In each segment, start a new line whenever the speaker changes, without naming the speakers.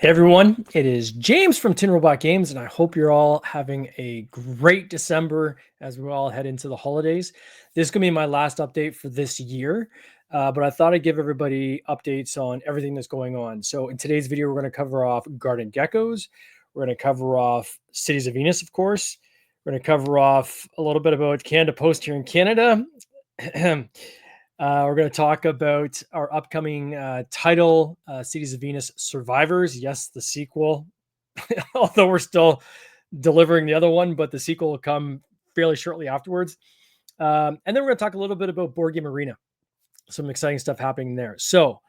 Hey everyone, it is James from Tin Robot Games, and I hope you're all having a great December as we all head into the holidays. This is going to be my last update for this year, but I thought I'd give everybody updates on everything that's going on. So in today's video, we're going to cover off Garden Geckos. We're going to cover off Cities of Venus, of course. We're going to cover off a little bit about Canada Post here in Canada. We're going to talk about our upcoming title, Cities of Venus Survivors. Yes, the sequel, although we're still delivering the other one, but the sequel will come fairly shortly afterwards. And then we're going to talk a little bit about Board Game Arena. Some exciting stuff happening there. So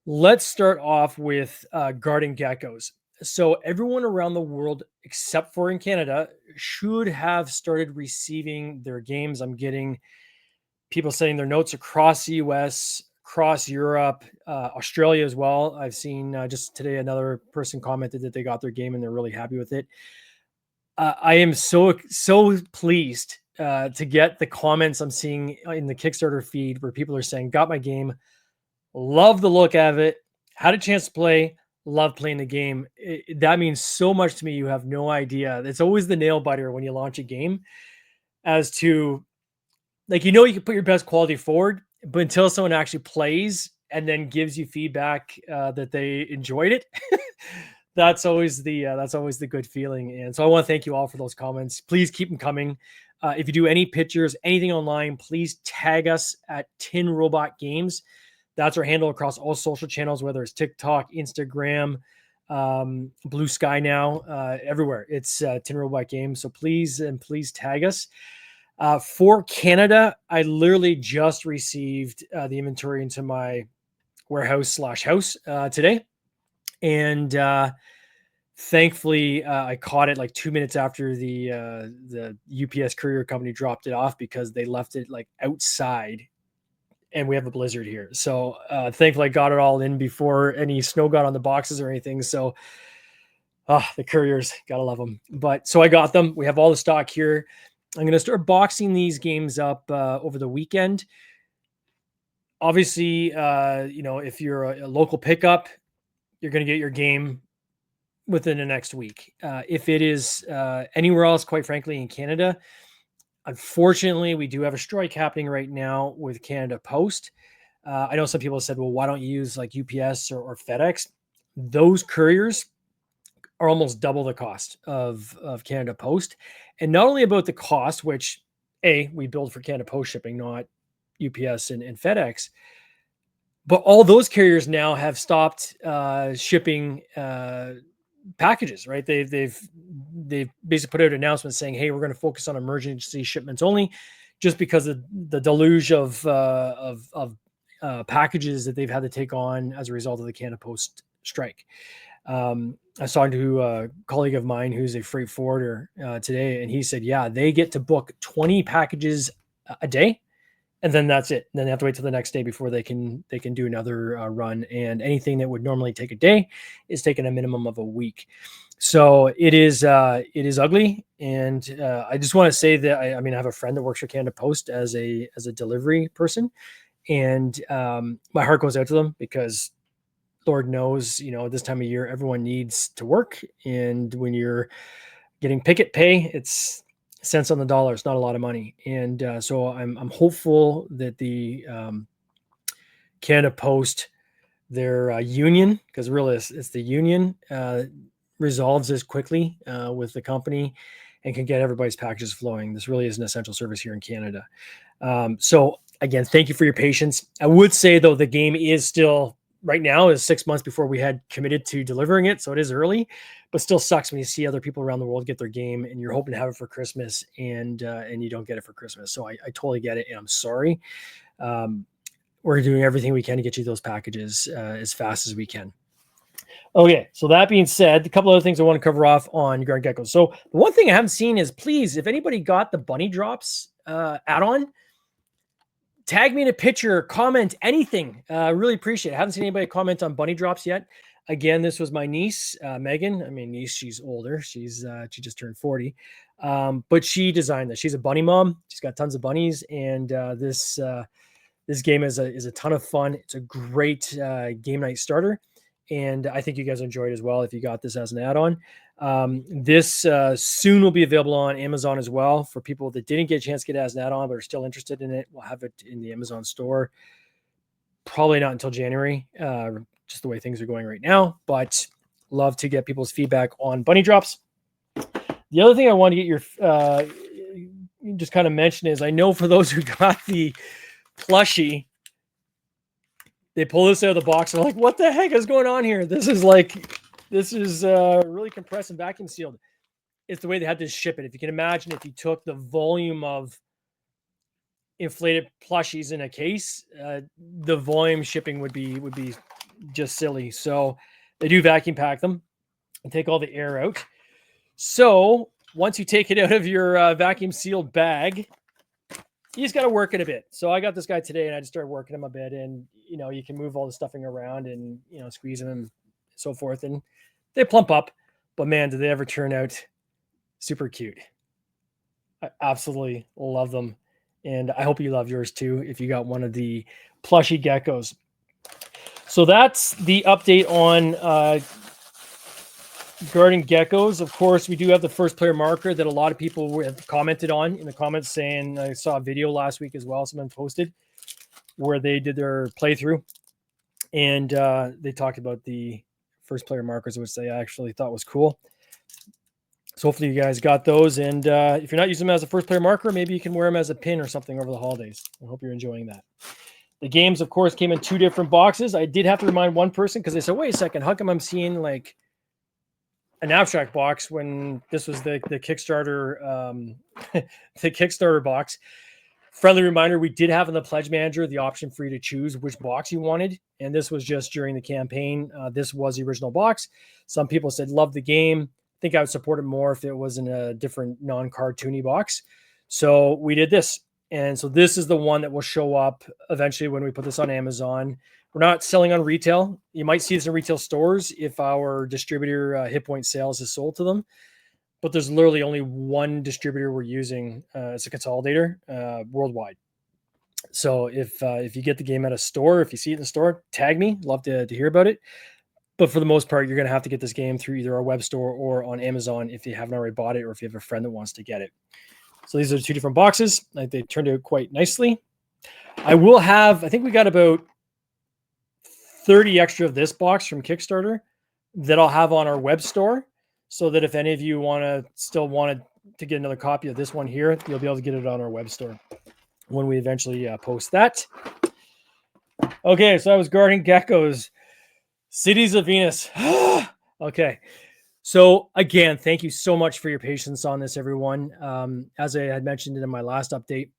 let's start off with Garden Geckos. So everyone around the world, except for in Canada, should have started receiving their games. I'm getting people sending their notes across the US, across Europe, Australia as well. I've seen just today another person commented that they got their game and they're really happy with it. I am so pleased to get the comments I'm seeing in the Kickstarter feed where people are saying, got my game, love the look of it, had a chance to play, love playing the game. That means so much to me. You have no idea. It's always the nail biter when you launch a game as to, like, you can put your best quality forward, but until someone actually plays and then gives you feedback that they enjoyed it, that's always the good feeling. And so I want to thank you all for those comments. Please keep them coming. If you do any pictures, anything online, please tag us at Tin Robot Games. That's our handle across all social channels, whether it's TikTok, Instagram, Blue Sky now, everywhere. It's Tin Robot Games. So please tag us. For Canada, I literally just received the inventory into my warehouse/house today. And thankfully, I caught it like 2 minutes after the UPS courier company dropped it off because they left it like outside and we have a blizzard here. So thankfully I got it all in before any snow got on the boxes or anything. So the couriers, gotta love them. But so I got them. We have all the stock here. I'm going to start boxing these games up over the weekend. Obviously, if you're a local pickup, you're going to get your game within the next week. If it is anywhere else, quite frankly, in Canada, unfortunately, we do have a strike happening right now with Canada Post. I know some people said, well, why don't you use like UPS or FedEx? Those couriers are almost double the cost of Canada Post. And not only about the cost, which we build for Canada Post shipping, not UPS and FedEx, but all those carriers now have stopped shipping packages, right? They've basically put out announcements saying, hey, we're going to focus on emergency shipments only, just because of the deluge of packages that they've had to take on as a result of the Canada Post strike. I was talking to a colleague of mine who's a freight forwarder today, and he said, yeah, they get to book 20 packages a day, and then that's it. And then they have to wait till the next day before they can do another run. And anything that would normally take a day is taking a minimum of a week. So it is ugly. And I just want to say that I have a friend that works for Canada Post as a delivery person, and my heart goes out to them because Lord knows, this time of year, everyone needs to work. And when you're getting picket pay, it's cents on the dollar. It's not a lot of money. And so I'm hopeful that the Canada Post, their union, because really it's the union, resolves this quickly with the company and can get everybody's packages flowing. This really is an essential service here in Canada. So again, thank you for your patience. I would say, though, the game is still, right now, is 6 months before we had committed to delivering it. So it is early, but still sucks when you see other people around the world get their game and you're hoping to have it for Christmas and you don't get it for Christmas. So I totally get it. And I'm sorry. We're doing everything we can to get you those packages as fast as we can. Okay. So that being said, a couple other things I want to cover off on Garden Geckos. So the one thing I haven't seen is, please, if anybody got the bunny drops add-on, tag me in a picture, comment, anything. Really appreciate it. I haven't seen anybody comment on bunny drops yet. Again, this was my niece, Megan. She's older. She just turned 40. But she designed this. She's a bunny mom. She's got tons of bunnies. And this game is a ton of fun. It's a great game night starter. and I think you guys enjoy it as well if you got this as an add-on. This soon will be available on Amazon as well for people that didn't get a chance to get it as an add-on but are still interested in it. We'll have it in the Amazon store. Probably not until January, just the way things are going right now, but love to get people's feedback on bunny drops. The other thing I want to get your just kind of mention is, I know for those who got the plushie, they pull this out of the box and they're like, what the heck is going on here? This is really compressed and vacuum sealed. It's the way they had to ship it. If you can imagine, if you took the volume of inflated plushies in a case, the volume shipping would be just silly. So they do vacuum pack them and take all the air out. So once you take it out of your vacuum sealed bag, you just got to work it a bit. So I got this guy today and I just started working him a bit, and you can move all the stuffing around and squeeze them and so forth, and they plump up. But man, did they ever turn out super cute. I absolutely love them. And I hope you love yours too if you got one of the plushy geckos. So that's the update on garden geckos. Of course, we do have the first player marker that a lot of people have commented on in the comments, saying, I saw a video last week as well, someone posted, where they did their playthrough. And they talked about the first player markers, which they actually thought was cool. So hopefully you guys got those. And if you're not using them as a first player marker, maybe you can wear them as a pin or something over the holidays. I hope you're enjoying that. The games, of course, came in 2 different boxes. I did have to remind one person because they said, wait a second, how come I'm seeing like an abstract box when this was the Kickstarter, the Kickstarter box? Friendly reminder, we did have in the Pledge Manager the option for you to choose which box you wanted. And this was just during the campaign. This was the original box. Some people said, love the game. I think I would support it more if it was in a different non-cartoony box. So we did this. And so this is the one that will show up eventually when we put this on Amazon. We're not selling on retail. You might see this in retail stores if our distributor Hit Point Sales is sold to them. But there's literally only one distributor we're using as a consolidator worldwide. So if you get the game at a store, if you see it in the store, tag me. Love to hear about it. But for the most part, you're going to have to get this game through either our web store or on Amazon if you haven't already bought it, or if you have a friend that wants to get it. So these are 2 different boxes. They turned out quite nicely. I will have, I think we got about 30 extra of this box from Kickstarter that I'll have on our web store, so that if any of you still wanted to get another copy of this one here, you'll be able to get it on our web store when we eventually post that. Okay, so I was guarding geckos. Cities of Venus. Okay. So again, thank you so much for your patience on this, everyone. As I had mentioned in my last update,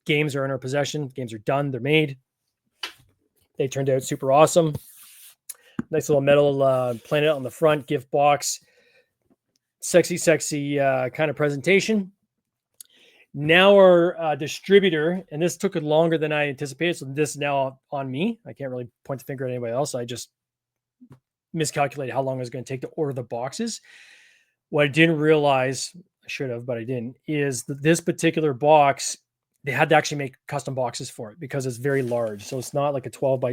games are in our possession. Games are done. They're made. They turned out super awesome. Nice little metal planet on the front, gift box. Sexy kind of presentation. Now our distributor, and this took longer than I anticipated, so this is now on me. I can't really point the finger at anybody else. I just miscalculated how long it was going to take to order the boxes. What I didn't realize, I should have, but I didn't, is that this particular box, they had to actually make custom boxes for it because it's very large. So it's not like a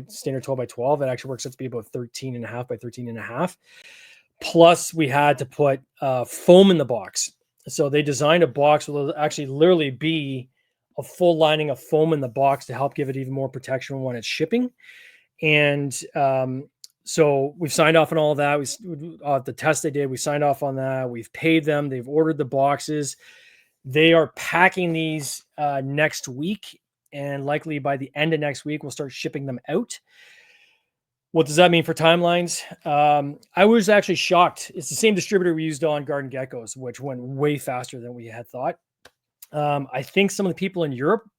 standard 12 by 12. It actually works out to be about 13.5 by 13.5. Plus we had to put foam in the box. So they designed a box where it'll actually literally be a full lining of foam in the box to help give it even more protection when it's shipping. And so we've signed off on all of that. The test they did, we signed off on that. We've paid them. They've ordered the boxes. They are packing these next week, and likely by the end of next week, we'll start shipping them out. What does that mean for timelines? I was actually shocked. It's the same distributor we used on Garden Geckos, which went way faster than we had thought. I think some of the people in Europe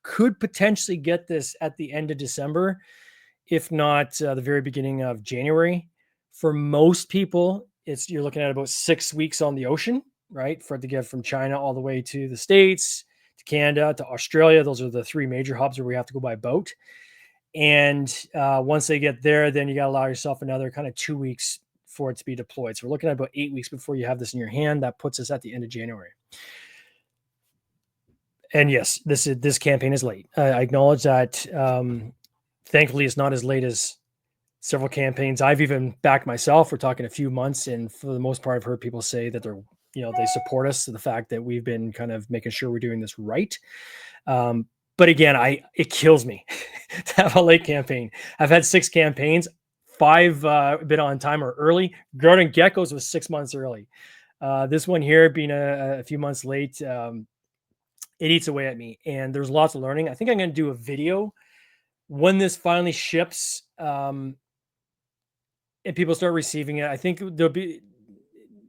could potentially get this at the end of December, if not the very beginning of January. For most people, you're looking at about 6 weeks on the ocean, right? For it to get from China all the way to the States, to Canada, to Australia. Those are the 3 major hubs where we have to go by boat. And once they get there, then you got to allow yourself another kind of 2 weeks for it to be deployed. So we're looking at about 8 weeks before you have this in your hand. That puts us at the end of January. And yes, this campaign is late. I acknowledge that. Thankfully, it's not as late as several campaigns. I've even backed myself. We're talking a few months, and for the most part, I've heard people say that they're, they support us to the fact that we've been kind of making sure we're doing this right. But again, it kills me to have a late campaign. I've had 6 campaigns, 5 been on time or early. Garden Geckos was 6 months early. This one here being a few months late, it eats away at me, and there's lots of learning. I think I'm going to do a video when this finally ships, and people start receiving it. I think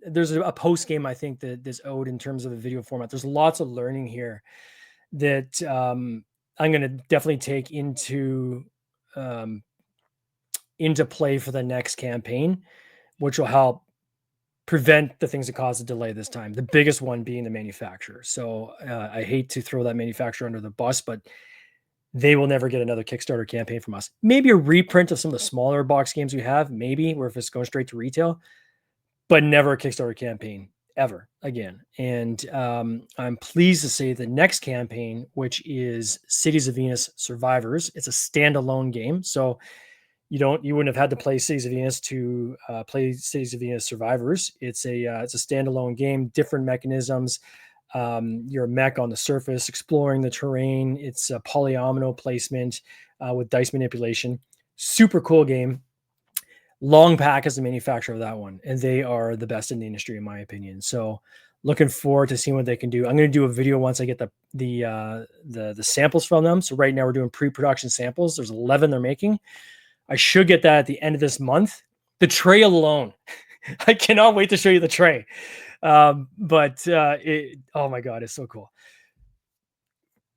there's a post game, I think, that is owed in terms of the video format. There's lots of learning here that I'm going to definitely take into play for the next campaign, which will help prevent the things that cause the delay this time. The biggest one being the manufacturer. So I hate to throw that manufacturer under the bus, but they will never get another Kickstarter campaign from us. Maybe a reprint of some of the smaller box games we have, maybe, where if it's going straight to retail, but never a Kickstarter campaign ever again. And I'm pleased to say the next campaign, which is Cities of Venus Survivors, it's a standalone game. So you wouldn't have had to play Cities of Venus to play Cities of Venus Survivors. It's a standalone game, different mechanisms. You're a mech on the surface, exploring the terrain. It's a polyomino placement with dice manipulation. Super cool game. Long Pack is the manufacturer of that one, and they are the best in the industry, in my opinion. So, looking forward to seeing what they can do. I'm going to do a video once I get the samples from them. So right now we're doing pre-production samples. There's 11 they're making. I should get that at the end of this month. The tray alone, I cannot wait to show you the tray. Oh my God, it's so cool.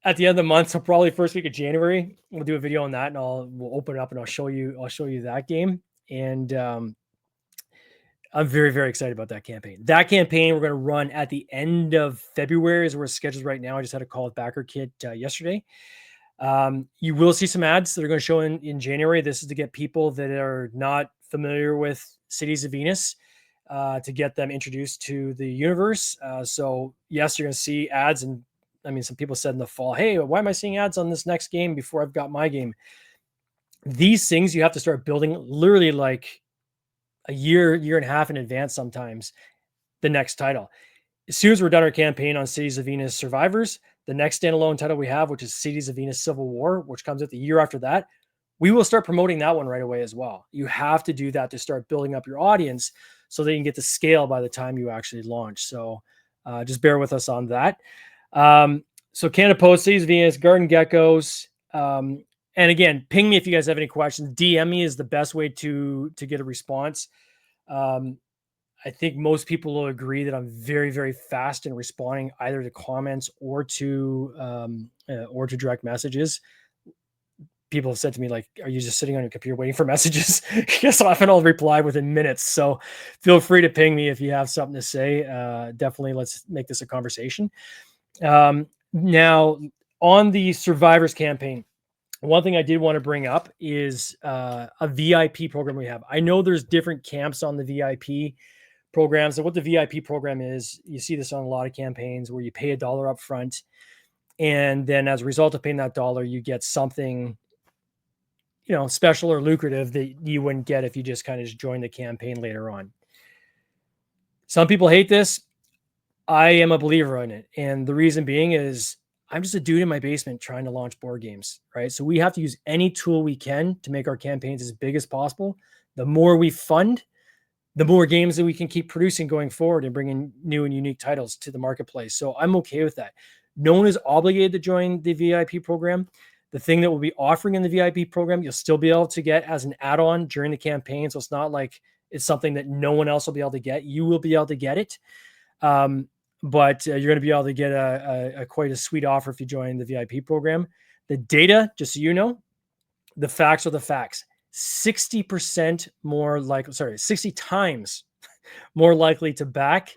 At the end of the month, so probably first week of January, we'll do a video on that, and we'll open it up and I'll show you that game. And I'm very, very excited about that campaign. That campaign we're going to run at the end of February is where it's scheduled right now. I just had a call with BackerKit yesterday. You will see some ads that are going to show in January. This is to get people that are not familiar with Cities of Venus, to get them introduced to the universe. So yes, you're going to see ads. And I mean, some people said in the fall, hey, why am I seeing ads on this next game before I've got my game? These things you have to start building literally like a year and a half in advance, sometimes, the next title. As soon as we're done our campaign on Cities of Venus Survivors, the next standalone title we have, which is Cities of Venus Civil War, which comes out the year after that, we will start promoting that one right away as well. You have to do that to start building up your audience so that you can get to scale by the time you actually launch. So just bear with us on that. So Canada Post, Cities of Venus, Garden Geckos. And again, ping me if you guys have any questions. DM me is the best way to get a response. I think most people will agree that I'm very, very fast in responding either to comments or to direct messages. People have said to me, like, are you just sitting on your computer waiting for messages? Yes, often I'll reply within minutes. So feel free to ping me if you have something to say. Definitely let's make this a conversation. Now, on the Survivors campaign, one thing I did want to bring up is a VIP program we have. I know there's different camps on the VIP programs. And what the VIP program is, you see this on a lot of campaigns where you pay $1 up front. And then as a result of paying that $1, you get something, special or lucrative that you wouldn't get if you just kind of just joined the campaign later on. Some people hate this. I am a believer in it. And the reason being is I'm just a dude in my basement trying to launch board games, right? So we have to use any tool we can to make our campaigns as big as possible. The more we fund, the more games that we can keep producing going forward and bringing new and unique titles to the marketplace. So I'm okay with that. No one is obligated to join the VIP program. The thing that we'll be offering in the VIP program, you'll still be able to get as an add-on during the campaign. So it's not like it's something that no one else will be able to get. You will be able to get it. But you're going to be able to get a quite a sweet offer if you join the VIP program. The data, just so you know, the facts are the facts. 60 times more likely to back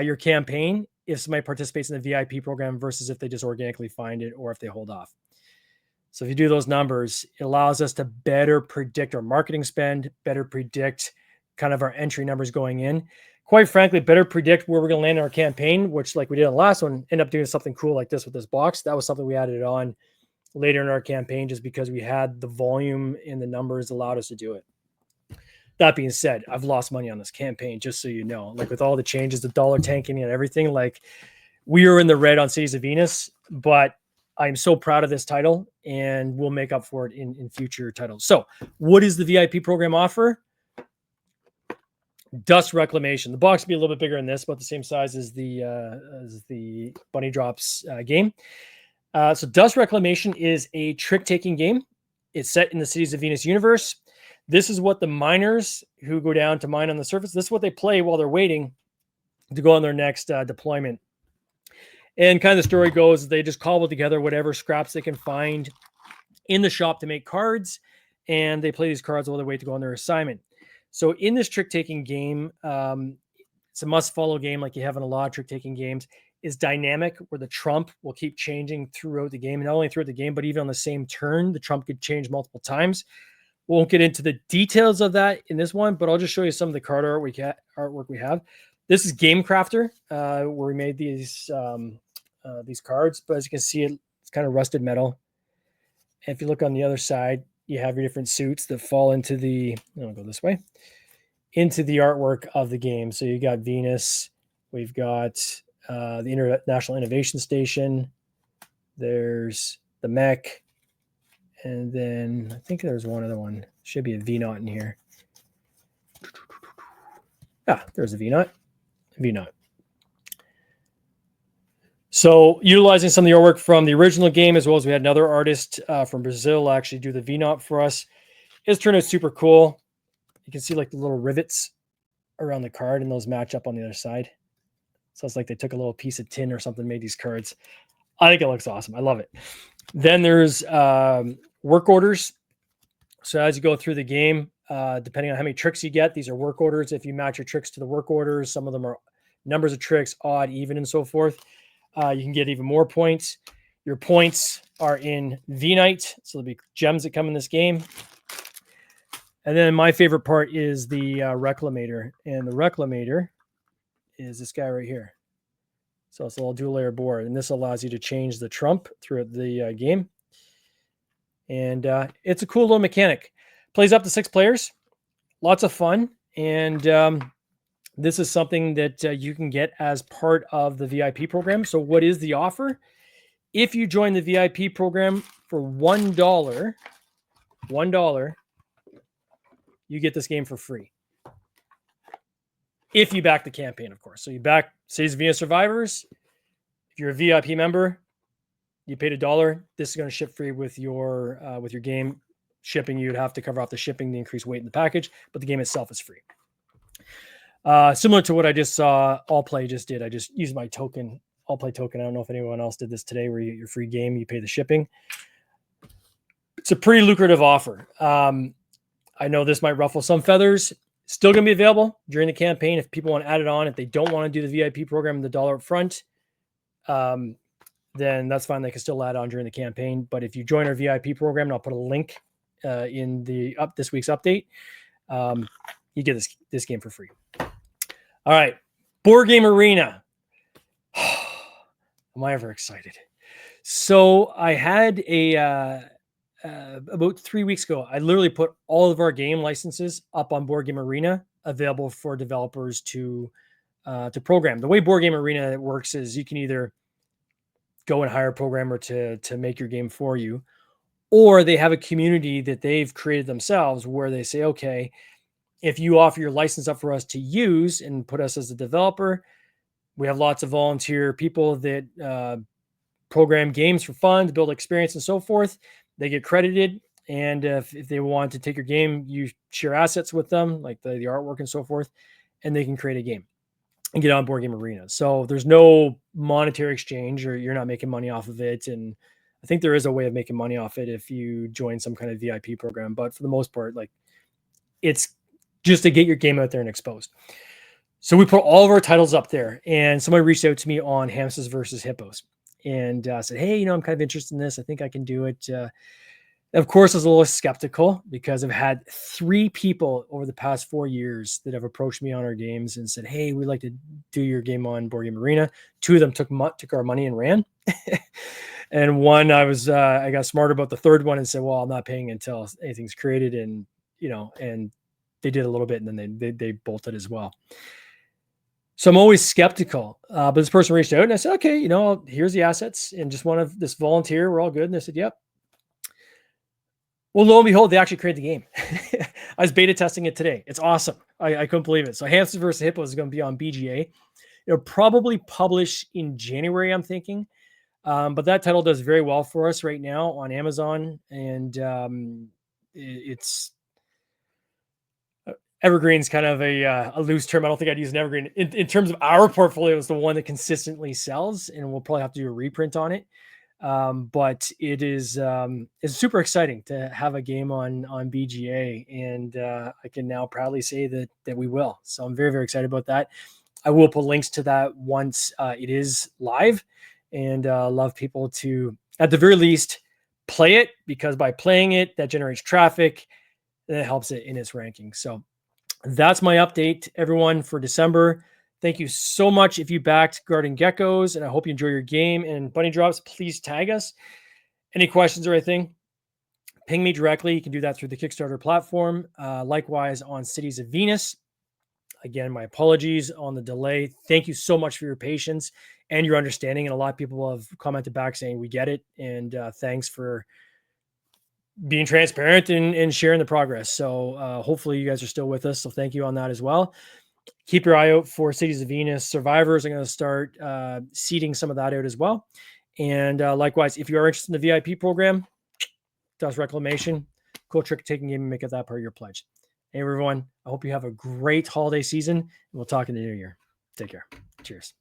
your campaign if somebody participates in the VIP program versus if they just organically find it or if they hold off. So if you do those numbers, it allows us to better predict our marketing spend, better predict kind of our entry numbers going in. Quite frankly, better predict where we're going to land in our campaign, which, like we did on the last one, end up doing something cool like this with this box. That was something we added on later in our campaign just because we had the volume and the numbers allowed us to do it. That being said, I've lost money on this campaign, just so you know. Like with all the changes, the dollar tanking and everything, like we are in the red on Cities of Venus, but I'm so proud of this title, and we'll make up for it in future titles. So what does the VIP program offer? Dust Reclamation. The box will be a little bit bigger than this, about the same size as the Bunny Drops game. So Dust Reclamation is a trick-taking game. It's set in the Cities of Venus universe. This is what the miners who go down to mine on the surface, this is what they play while they're waiting to go on their next deployment. And kind of the story goes, they just cobble together whatever scraps they can find in the shop to make cards, and they play these cards while they wait to go on their assignment. So in this trick-taking game, it's a must-follow game like you have in a lot of trick-taking games. Is dynamic, where the trump will keep changing throughout the game, and not only throughout the game, but even on the same turn, the trump could change multiple times. We won't get into the details of that in this one, but I'll just show you some of the card artwork we have. This is Game Crafter, where we made these cards, but as you can see, it's kind of rusted metal. And if you look on the other side, you have your different suits that fall into I'll go this way, into the artwork of the game. So you got Venus, we've got the International Innovation Station, there's the mech, and then I think there's one other one. Should be a V-Knot in here. There's a V-Knot. V-Knot. So utilizing some of the artwork from the original game, as well as we had another artist from Brazil actually do the V-Knot for us. It's turned out super cool. You can see like the little rivets around the card, and those match up on the other side. So it's like they took a little piece of tin or something, made these cards. I think it looks awesome. I love it. Then there's work orders. So as you go through the game, depending on how many tricks you get, these are work orders. If you match your tricks to the work orders, some of them are numbers of tricks, odd, even, and so forth. You can get even more points. Your points are in V-Night, so there'll be gems that come in this game. And then my favorite part is the Reclamator. And the Reclamator is this guy right here. So it's a little dual layer board, and this allows you to change the trump throughout the game. And it's a cool little mechanic. Plays up to 6 players. Lots of fun. And this is something that you can get as part of the VIP program. So what is the offer? If you join the VIP program for $1, you get this game for free. If you back the campaign, of course. So you back Cities of Venus Survivors. If you're a VIP member, you paid $1. This is going to ship free with your game. Shipping, you'd have to cover off the shipping, the increased weight in the package, but the game itself is free. Similar to what I just saw All Play just did. I just used my token, All Play token. I don't know if anyone else did this today, where you get your free game, you pay the shipping. It's a pretty lucrative offer. I know this might ruffle some feathers. Still going to be available during the campaign if people want to add it on. If they don't want to do the VIP program, the $1 up front, then that's fine. They can still add on during the campaign. But if you join our VIP program, and I'll put a link in this week's update, you get this game for free. All right, Board Game Arena. Am I ever excited? So I had about 3 weeks ago, I literally put all of our game licenses up on Board Game Arena, available for developers to program. The way Board Game Arena works is you can either go and hire a programmer to make your game for you, or they have a community that they've created themselves where they say, okay, if you offer your license up for us to use and put us as a developer, we have lots of volunteer people that program games for fun, to build experience and so forth. They get credited. And if they want to take your game, you share assets with them, like the artwork and so forth, and they can create a game and get on Board Game Arena. So there's no monetary exchange, or you're not making money off of it. And I think there is a way of making money off it if you join some kind of VIP program. But for the most part, like, it's just to get your game out there and exposed. So we put all of our titles up there, and somebody reached out to me on Hamsters versus Hippos and said, hey, I'm kind of interested in this. I think I can do it. Of course, I was a little skeptical because I've had 3 people over the past 4 years that have approached me on our games and said, hey, we'd like to do your game on Board Game Arena. 2 of them took our money and ran. And one, I got smart about the third one and said, well, I'm not paying until anything's created. And they did a little bit, and then they bolted as well. So I'm always skeptical. But this person reached out and I said, okay, here's the assets and just want to this volunteer. We're all good. And they said, yep. Well, lo and behold, they actually created the game. I was beta testing it today. It's awesome. I couldn't believe it. So Hamsters vs. Hippos is going to be on BGA. It'll probably publish in January, I'm thinking. But that title does very well for us right now on Amazon. And it's evergreen's kind of a loose term. I don't think I'd use an evergreen. In terms of our portfolio, it's the one that consistently sells, and we'll probably have to do a reprint on it. But it is it's super exciting to have a game on BGA, and I can now proudly say that we will. So I'm very, very excited about that. I will put links to that once it is live, and love people to, at the very least, play it, because by playing it, that generates traffic, and it helps it in its ranking. So that's my update, everyone, for December. Thank you so much if you backed Garden Geckos, and I hope you enjoy your game. And bunny drops, please tag us. Any questions or anything, ping me directly. You can do that through the Kickstarter platform. Likewise on Cities of Venus. Again, my apologies on the delay. Thank you so much for your patience and your understanding. And a lot of people have commented back saying we get it. And thanks for being transparent and sharing the progress. So hopefully you guys are still with us. So thank you on that as well. Keep your eye out for Cities of Venus Survivors. I'm going to start seeding some of that out as well. And likewise, if you are interested in the VIP program, does Reclamation, cool trick taking game, and make it that part of your pledge. Hey, everyone, I hope you have a great holiday season, and we'll talk in the new year. Take care. Cheers.